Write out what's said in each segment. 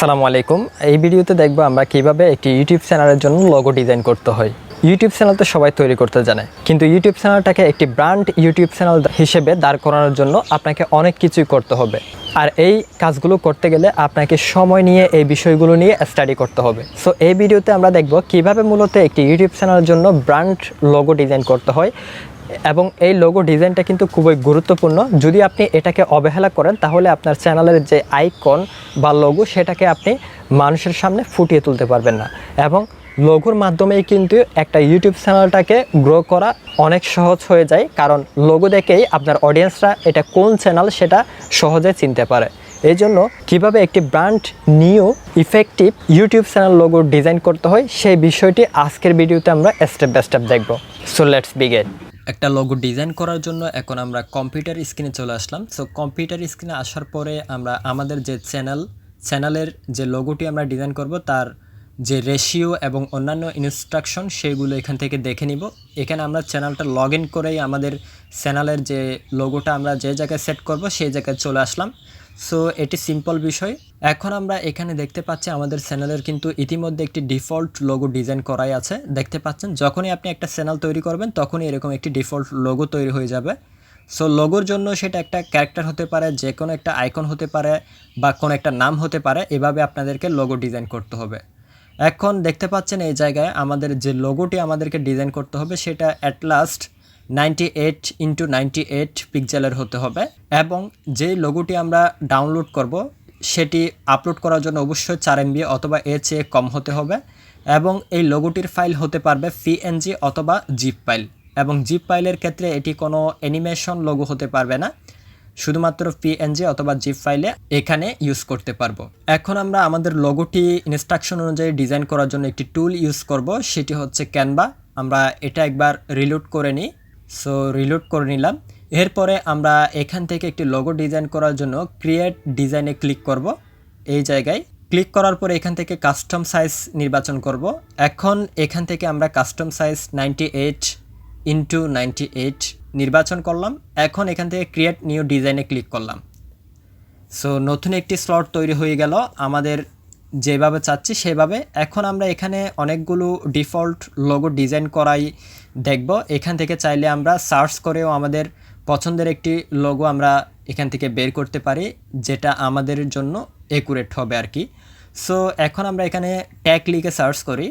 আসসালামু আলাইকুম। এই ভিডিওতে দেখব আমরা কিভাবে একটি ইউটিউব চ্যানেলের জন্য লোগো ডিজাইন করতে হয়। ইউটিউব চ্যানেল তো সবাই তৈরি করতে জানে, কিন্তু ইউটিউব চ্যানেলটাকে একটি ব্র্যান্ড ইউটিউব চ্যানেল হিসেবে দাঁড় করানোর জন্য আপনাকে অনেক কিছুই করতে হবে। আর এই কাজগুলো করতে গেলে আপনাকে সময় নিয়ে এই বিষয়গুলো নিয়ে স্টাডি করতে হবে। সো এই ভিডিওতে আমরা দেখব কিভাবে মূলত একটি ইউটিউব চ্যানেলের জন্য ব্র্যান্ড লোগো ডিজাইন করতে হয়, এবং এই লোগো ডিজাইনটা কিন্তু খুবই গুরুত্বপূর্ণ। যদি আপনি এটাকে অবহেলা করেন তাহলে আপনার চ্যানেলের যে আইকন বা লোগো সেটাকে আপনি মানুষের সামনে ফুটিয়ে তুলতে পারবেন না, এবং লোগোর মাধ্যমেই কিন্তু একটা ইউটিউব চ্যানেলটাকে গ্রো করা অনেক সহজ হয়ে যায়, কারণ লোগো দেখেই আপনার অডিয়েন্সরা এটা কোন চ্যানেল সেটা সহজে চিনতে পারে। এই জন্য কীভাবে একটি brand new effective YouTube channel logo design করতে হয় সেই বিষয়টি আজকের ভিডিওতে আমরা স্টেপ বাই স্টেপ দেখব। So let's begin. একটা লোগো ডিজাইন করার জন্য এখন আমরা কম্পিউটার স্ক্রিনে চলে আসলাম। সো কম্পিউটার স্ক্রিনে আসার পরে আমরা আমাদের যে চ্যানেলের যে লোগোটি আমরা ডিজাইন করব তার যে রেশিও এবং অন্যান্য ইনস্ট্রাকশন সেগুলো এখান থেকে দেখে নিব। এখানে আমরা চ্যানেলটা লগ ইন করেই আমাদের চ্যানেলের যে লোগোটা আমরা যে জায়গায় সেট করব সেই জায়গায় চলে আসলাম। সো এটি সিম্পল বিষয়। এখন আমরা এখানে দেখতে পাচ্ছি আমাদের চ্যানেলের কিন্তু ইতিমধ্যে একটি ডিফল্ট লোগো ডিজাইন করাই আছে। দেখতে পাচ্ছেন যখনই আপনি একটা চ্যানেল তৈরি করবেন তখনই এরকম একটি ডিফল্ট লোগো তৈরি হয়ে যাবে। সো লোগোর জন্য সেটা একটা ক্যারেক্টার হতে পারে, যে কোনো একটা আইকন হতে পারে, বা কোনো একটা নাম হতে পারে। এভাবে আপনাদেরকে লোগো ডিজাইন করতে হবে। এখন দেখতে পাচ্ছেন এই জায়গায় আমাদের যে লোগোটি আমাদেরকে ডিজাইন করতে হবে সেটা অ্যাট লাস্ট 98x98 পিক্সেলের হতে হবে, এবং যে লোগোটি আমরা ডাউনলোড করব সেটি আপলোড করার জন্য অবশ্যই 4 MB অথবা এর চেয়ে কম হতে হবে, এবং এই লোগোটির ফাইল হতে পারবে PNG অথবা জিপ ফাইল, এবং জিপ ফাইলের ক্ষেত্রে এটি কোনো অ্যানিমেশন লোগো হতে পারবে না, শুধুমাত্র PNG অথবা জিপ ফাইলে এখানে ইউজ করতে পারবো। এখন আমরা আমাদের লোগোটি ইনস্ট্রাকশন অনুযায়ী ডিজাইন করার জন্য একটি টুল ইউজ করব, সেটি হচ্ছে ক্যানভা। আমরা এটা একবার রিলোড করে নিই। সো রিলোড করে নিলাম। এরপরে আমরা এখান থেকে একটি লোগো ডিজাইন করার জন্য ক্রিয়েট ডিজাইনে ক্লিক করব। এই জায়গায় ক্লিক করার পরে এখান থেকে কাস্টম সাইজ নির্বাচন করব। এখন এখান থেকে আমরা কাস্টম সাইজ 98x98 নির্বাচন করলাম। এখন এখান থেকে ক্রিয়েট নিউ ডিজাইনে ক্লিক করলাম। সো নতুন একটি স্লট তৈরি হয়ে গেল আমাদের যেভাবে চাচ্ছি সেভাবে। এখন আমরা এখানে অনেকগুলো ডিফল্ট লোগো ডিজাইন করাই দেখব। এখান থেকে চাইলে আমরা সার্চ করেও আমাদের পছন্দের একটি লোগো আমরা এখান থেকে বের করতে পারি, যেটা আমাদের জন্য অ্যাকুরেট হবে আর কি। সো এখন আমরা এখানে ট্যাগ লিখে সার্চ করি।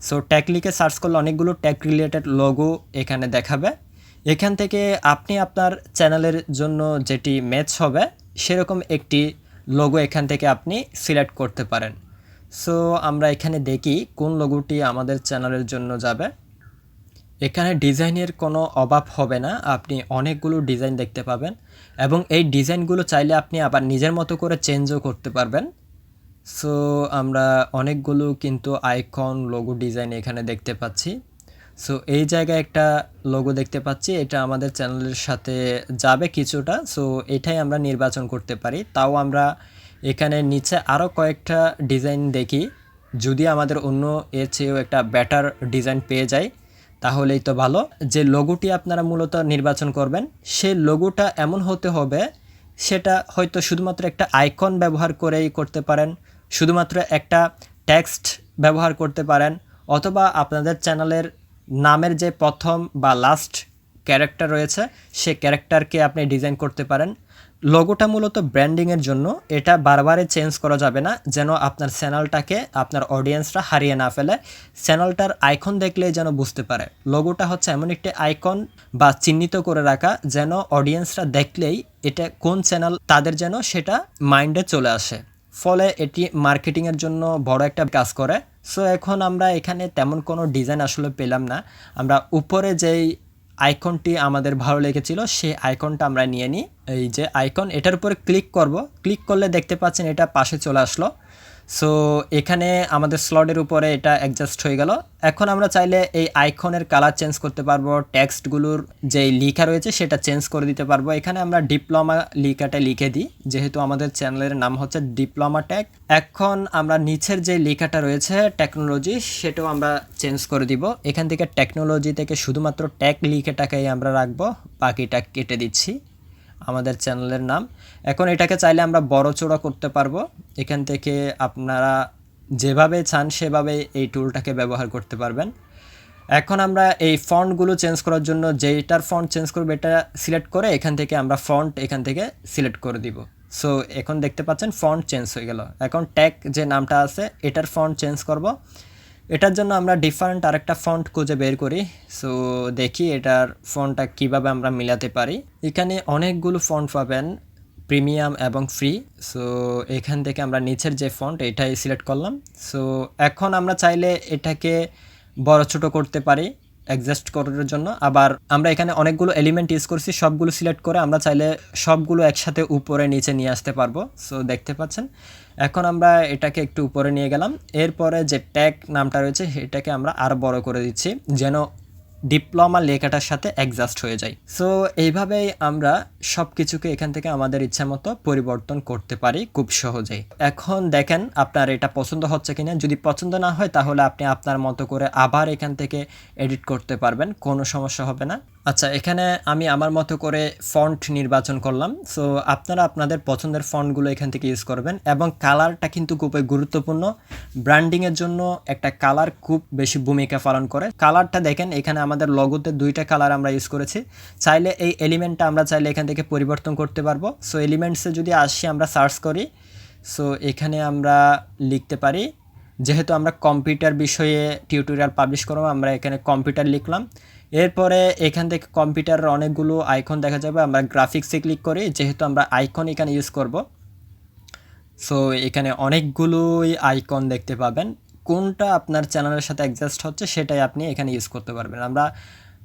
সো ট্যাগ লিখে সার্চ করলে অনেকগুলো ট্যাগ রিলেটেড লোগো এখানে দেখাবে। এখান থেকে আপনি আপনার চ্যানেলের জন্য যেটি ম্যাচ হবে সেরকম একটি লোগো এখান থেকে আপনি সিলেক্ট করতে পারেন। সো আমরা এখানে দেখি কোন লোগোটি আমাদের চ্যানেলের জন্য যাবে। এখানে ডিজাইনের কোনো অভাব হবে না, আপনি অনেকগুলো ডিজাইন দেখতে পাবেন, এবং এই ডিজাইনগুলো চাইলে আপনি আবার নিজের মতো করে চেঞ্জও করতে পারবেন। সো আমরা অনেকগুলো কিন্তু আইকন লোগো ডিজাইন এখানে দেখতে পাচ্ছি। সো এই জায়গায় একটা লোগো দেখতে পাচ্ছি, এটা আমাদের চ্যানেলের সাথে যাবে কিছুটা। সো এটাই আমরা নির্বাচন করতে পারি। তাও আমরা এখানে নিচে আরও কয়েকটা ডিজাইন দেখি, যদি আমাদের অন্য এর চেয়েও একটা বেটার ডিজাইন পেয়ে যাই তাহলেই তো ভালো। যে লোগোটি আপনারা মূলত নির্বাচন করবেন সেই লোগোটা এমন হতে হবে, সেটা হয়তো শুধুমাত্র একটা আইকন ব্যবহার করেই করতে পারেন, শুধুমাত্র একটা টেক্সট ব্যবহার করতে পারেন, অথবা আপনাদের চ্যানেলের নামের যে প্রথম বা লাস্ট ক্যারেক্টার রয়েছে সে ক্যারেক্টারকে আপনি ডিজাইন করতে পারেন। লোগোটা মূলত ব্র্যান্ডিংয়ের জন্য, এটা বারবারে চেঞ্জ করা যাবে না, যেন আপনার চ্যানেলটাকে আপনার অডিয়েন্সরা হারিয়ে না ফেলে। চ্যানেলটার আইকন দেখলেই যেন বুঝতে পারে। লোগোটা হচ্ছে এমন একটি আইকন বা চিহ্নিত করে রাখা, যেন অডিয়েন্সরা দেখলেই এটা কোন চ্যানেল তাদের যেন সেটা মাইন্ডে চলে আসে, ফলে এটি মার্কেটিংয়ের জন্য বড় একটা কাজ করে। সো এখন আমরা এখানে তেমন কোনো ডিজাইন আসলে পেলাম না। আমরা উপরে যেই আইকনটি আমাদের ভালো লেগেছিল সেই আইকনটা আমরা নিয়ে নিই। এই যে আইকন, এটার উপরে ক্লিক করব। ক্লিক করলে দেখতে পাচ্ছেন এটা পাশে চলে আসলো। সো এখানে আমাদের স্লটের উপরে এটা অ্যাডজাস্ট হয়ে গেল। এখন আমরা চাইলে এই আইকনের কালার চেঞ্জ করতে পারবো, টেক্সটগুলোর যেই লেখা রয়েছে সেটা চেঞ্জ করে দিতে পারবো। এখানে আমরা ডিপ্লোমা লেখাটা লিখে দিই, যেহেতু আমাদের চ্যানেলের নাম হচ্ছে ডিপ্লোমা টেক। এখন আমরা নিচের যে লেখাটা রয়েছে টেকনোলজি সেটাও আমরা চেঞ্জ করে দিব। এখান থেকে টেকনোলজি থেকে শুধুমাত্র টেক লেখাটাকেই আমরা রাখবো, বাকিটা কেটে দিচ্ছি। আমাদের চ্যানেলের নাম। এখন এটাকে চাইলে আমরা বড় চড়া করতে পারবো। এখান থেকে আপনারা যেভাবে চান সেভাবে এই টুলটাকে ব্যবহার করতে পারবেন। এখন আমরা এই ফন্টগুলো চেঞ্জ করার জন্য যেটার ফন্ট চেঞ্জ করবো এটা সিলেক্ট করে এখান থেকে আমরা ফন্ট এখান থেকে সিলেক্ট করে দিব। সো এখন দেখতে পাচ্ছেন ফন্ট চেঞ্জ হয়ে গেল। এখন ট্যাগ যে নামটা আছে এটার ফন্ট চেঞ্জ করব। এটার জন্য আমরা ডিফারেন্ট আরেকটা ফন্ট খুঁজে বের করি। সো দেখি এটার ফন্টটা কিভাবে আমরা মিলাতে পারি। এখানে অনেকগুলো ফন্ট পাবেন, প্রিমিয়াম এবং ফ্রি। সো এখান থেকে আমরা নিচের যে ফন্ট এটাই সিলেক্ট করলাম। সো এখন আমরা চাইলে এটাকে বড় ছোট করতে পারি অ্যাডজাস্ট করার জন্য। আবার আমরা এখানে অনেকগুলো এলিমেন্ট ইউজ করছি, সবগুলো সিলেক্ট করে আমরা চাইলে সবগুলো একসাথে উপরে নিচে নিয়ে আসতে পারবো। সো দেখতে পাচ্ছেন এখন আমরা এটাকে একটু উপরে নিয়ে গেলাম। এরপরে যে ট্যাগ নামটা রয়েছে এটাকে আমরা আরও বড় করে দিচ্ছি যেন ডিপ্লোমা লেখাটার সাথে অ্যাডজাস্ট হয়ে যায়। সো এইভাবেই আমরা সব কিছুকে এখান থেকে আমাদের ইচ্ছা মতো পরিবর্তন করতে পারি খুব সহজেই। এখন দেখেন আপনার এটা পছন্দ হচ্ছে কিনা। যদি পছন্দ না হয় তাহলে আপনি আপনার মতো করে আবার এখান থেকে এডিট করতে পারবেন, কোনো সমস্যা হবে না। আচ্ছা, এখানে আমি আমার মতো করে ফন্ট নির্বাচন করলাম। সো আপনারা আপনাদের পছন্দের ফন্টগুলো এখান থেকে ইউজ করবেন এবং কালারটা কিন্তু খুবই গুরুত্বপূর্ণ। ব্র্যান্ডিংয়ের জন্য একটা কালার খুব বেশি ভূমিকা পালন করে। কালারটা দেখেন এখানে আমাদের লগোতে 2টা কালার আমরা ইউজ করেছি। চাইলে এই এলিমেন্টটা আমরা চাইলে এখান থেকে পরিবর্তন করতে পারবো। সো এলিমেন্টসে যদি আসি আমরা সার্চ করি, সো এখানে আমরা লিখতে পারি, যেহেতু আমরা কম্পিউটার বিষয়ে টিউটোরিয়াল পাবলিশ করবো আমরা এখানে কম্পিউটার লিখলাম। এরপরে এখান থেকে কম্পিউটারের অনেকগুলো আইকন দেখা যাবে, আমরা গ্রাফিক্সে ক্লিক করি যেহেতু আমরা আইকন এখানে ইউজ করব। সো এখানে অনেকগুলোই আইকন দেখতে পাবেন, কোনটা আপনার চ্যানেলের সাথে অ্যাডজাস্ট হচ্ছে সেটাই আপনি এখানে ইউজ করতে পারবেন। আমরা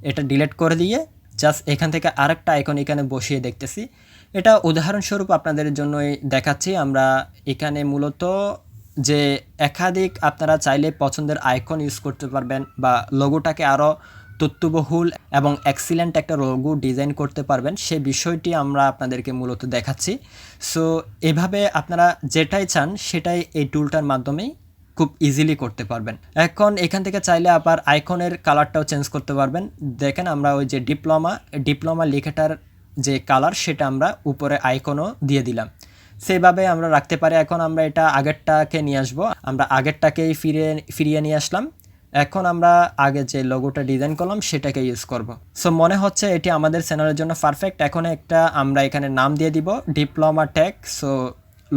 এটা ডিলিট করে দিয়ে জাস্ট এখান থেকে আরেকটা আইকন এখানে বসিয়ে দেখতেছি। এটা উদাহরণস্বরূপ আপনাদের জন্যই দেখাচ্ছি। আমরা এখানে মূলত যে একাধিক আপনারা চাইলে পছন্দের আইকন ইউজ করতে পারবেন বা লোগোটাকে আরও তথ্যবহুল এবং এক্সিলেন্ট একটা লোগো ডিজাইন করতে পারবেন, সেই বিষয়টি আমরা আপনাদেরকে মূলত দেখাচ্ছি। সো এভাবে আপনারা যেটাই চান সেটাই এই টুলটার মাধ্যমেই খুব ইজিলি করতে পারবেন। এখন এখান থেকে চাইলে আবার আইকনের কালারটাও চেঞ্জ করতে পারবেন। দেখেন আমরা ওই যে ডিপ্লোমা লেখাটার যে কালার সেটা আমরা উপরে আইকনও দিয়ে দিলাম, সেভাবে আমরা রাখতে পারি। এখন আমরা এটা আগেরটাকে নিয়ে আসবো, আমরা আগেরটাকেই ফিরিয়ে নিয়ে আসলাম। এখন আমরা আগে যে লোগোটা ডিজাইন করলাম সেটাকে ইউজ করব। সো মনে হচ্ছে এটি আমাদের চ্যানেলের জন্য পারফেক্ট। এখন একটা আমরা এখানে নাম দিয়ে দিব ডিপ্লোমা ট্যাগ। সো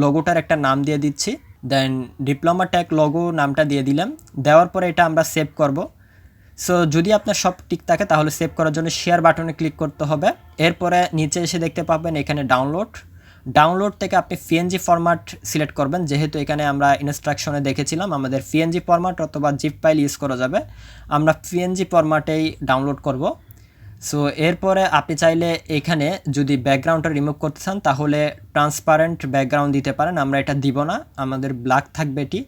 লোগোটার একটা নাম দিয়ে দিচ্ছি, দেন ডিপ্লোমা ট্যাগ লোগো নামটা দিয়ে দিলাম। দেওয়ার পরে এটা আমরা সেভ করব। সো যদি আপনার সব ঠিক থাকে তাহলে সেভ করার জন্য শেয়ার বাটনে ক্লিক করতে হবে। এরপরে নিচে এসে দেখতে পাবেন এখানে ডাউনলোড থেকে আপনি পিএনজি ফরম্যাট সিলেক্ট করবেন, যেহেতু এখানে আমরা ইনস্ট্রাকশনে দেখেছিলাম আমাদের পিএনজি ফরম্যাট অথবা জিপ ফাইল ইউজ করা যাবে। আমরা পিএনজি ফরম্যাটেই ডাউনলোড করব। সো এরপরে আপনি চাইলে এখানে যদি ব্যাকগ্রাউন্ডটা রিমুভ করতে চান তাহলে ট্রান্সপারেন্ট ব্যাকগ্রাউন্ড দিতে পারেন, আমরা এটা দিব না, আমাদের ব্ল্যাক থাকবে এটি।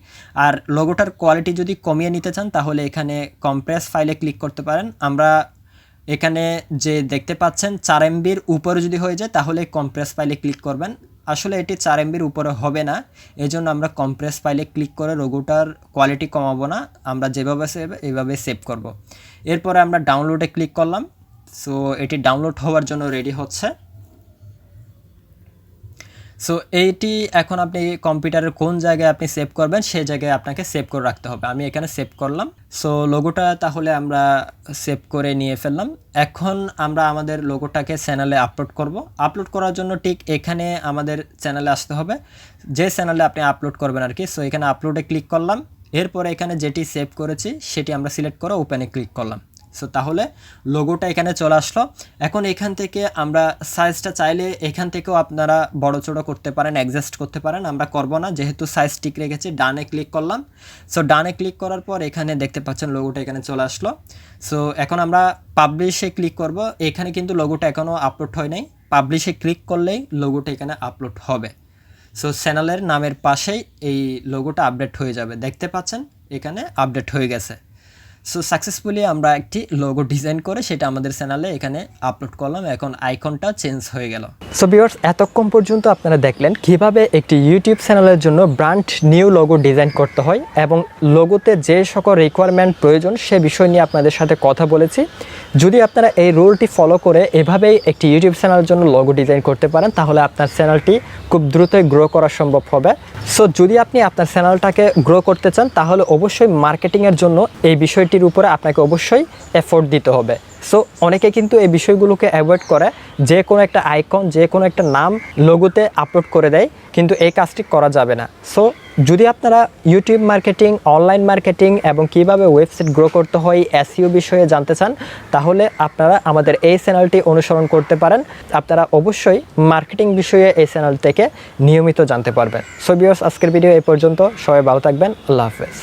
আর লোগোটার কোয়ালিটি যদি কমিয়ে নিতে চান তাহলে এখানে কম্প্রেস ফাইলে ক্লিক করতে পারেন। আমরা এখানে যে দেখতে পাচ্ছেন 4 MBর উপরে যদি হয়ে যায় তাহলে কম্প্রেস ফাইলে ক্লিক করবেন। আসলে এটি 4 MBর উপরে হবে না, এজন্য আমরা কম্প্রেস ফাইলে ক্লিক করে লোগোটার কোয়ালিটি কমাবো না, আমরা যেভাবে এইভাবে সেভ করব। এরপরে আমরা ডাউনলোডে ক্লিক করলাম। সো এটি ডাউনলোড হওয়ার জন্য রেডি হচ্ছে। সো এইটি এখন আপনি কম্পিউটারের কোন জায়গায় আপনি সেভ করবেন সেই জায়গায় আপনাকে সেভ করে রাখতে হবে। আমি এখানে সেভ করলাম। সো লোগোটা তাহলে আমরা সেভ করে নিয়ে ফেললাম। এখন আমরা আমাদের লোগোটাকে চ্যানেলে আপলোড করার জন্য ঠিক এখানে আমাদের চ্যানেলে আসতে হবে, যে চ্যানেলে আপনি আপলোড করবেন আর কি। সো এখানে আপলোডে ক্লিক করলাম। এরপরে এখানে যেটি সেভ করেছি সেটি আমরা সিলেক্ট করে ওপেনে ক্লিক করলাম। সো তাহলে লোগোটা এখানে চলে আসলো। এখন এখান থেকে আমরা সাইজটা চাইলে এখান থেকেও আপনারা বড় ছোট করতে পারেন, অ্যাডজাস্ট করতে পারেন, আমরা করব না যেহেতু সাইজ ঠিক রেখেছি। ডানে ক্লিক করলাম। সো ডানে ক্লিক করার পর এখানে দেখতে পাচ্ছেন লোগোটা এখানে চলে আসলো। সো এখন আমরা পাবলিশে ক্লিক করব। এখানে কিন্তু লোগোটা এখনও আপলোড হয় নাই, পাবলিশে ক্লিক করলেই লোগোটা এখানে আপলোড হবে। সো চ্যানেলের নামের পাশেই এই লোগোটা আপডেট হয়ে যাবে, দেখতে পাচ্ছেন এখানে আপডেট হয়ে গেছে। সো সাকসেসফুলি আমরা একটি লোগো ডিজাইন করে সেটা আমাদের চ্যানেলে এখানে আপলোড করলাম। এখন আইকনটা চেঞ্জ হয়ে গেল। সো ভিউয়ার্স, এতক্ষণ পর্যন্ত আপনারা দেখলেন কিভাবে একটি ইউটিউব চ্যানেলের জন্য ব্র্যান্ড নিউ লোগো ডিজাইন করতে হয় এবং লোগোতে যে সকল রিকোয়ারমেন্ট প্রয়োজন সে বিষয় নিয়ে আপনাদের সাথে কথা বলেছি। যদি আপনারা এই রুলটি ফলো করে এভাবেই একটি ইউটিউব চ্যানেলের জন্য লোগো ডিজাইন করতে পারেন তাহলে আপনার চ্যানেলটি খুব দ্রুতই গ্রো করা সম্ভব হবে। সো যদি আপনি আপনার চ্যানেলটাকে গ্রো করতে চান তাহলে অবশ্যই মার্কেটিংয়ের জন্য এই বিষয়টির উপরে আপনাকে অবশ্যই এফোর্ট দিতে হবে। সো অনেকে কিন্তু এই বিষয়গুলোকে অ্যাভয়েড করে, যে কোনো একটা আইকন, যে কোনো একটা নাম লোগোতে আপলোড করে দেয়, কিন্তু এই কাজটি করা যাবে না। সো যদি আপনারা ইউটিউব মার্কেটিং, অনলাইন মার্কেটিং এবং কিভাবে ওয়েবসাইট গ্রো করতে হয় এসইও বিষয়ে জানতে চান তাহলে আপনারা আমাদের এই চ্যানেলটি অনুসরণ করতে পারেন। আপনারা অবশ্যই মার্কেটিং বিষয়ে এই চ্যানেল থেকে নিয়মিত জানতে পারবেন। সো ভিউয়ার্স, আজকের ভিডিও এই পর্যন্ত। সবাই ভালো থাকবেন। আল্লাহ হাফেজ।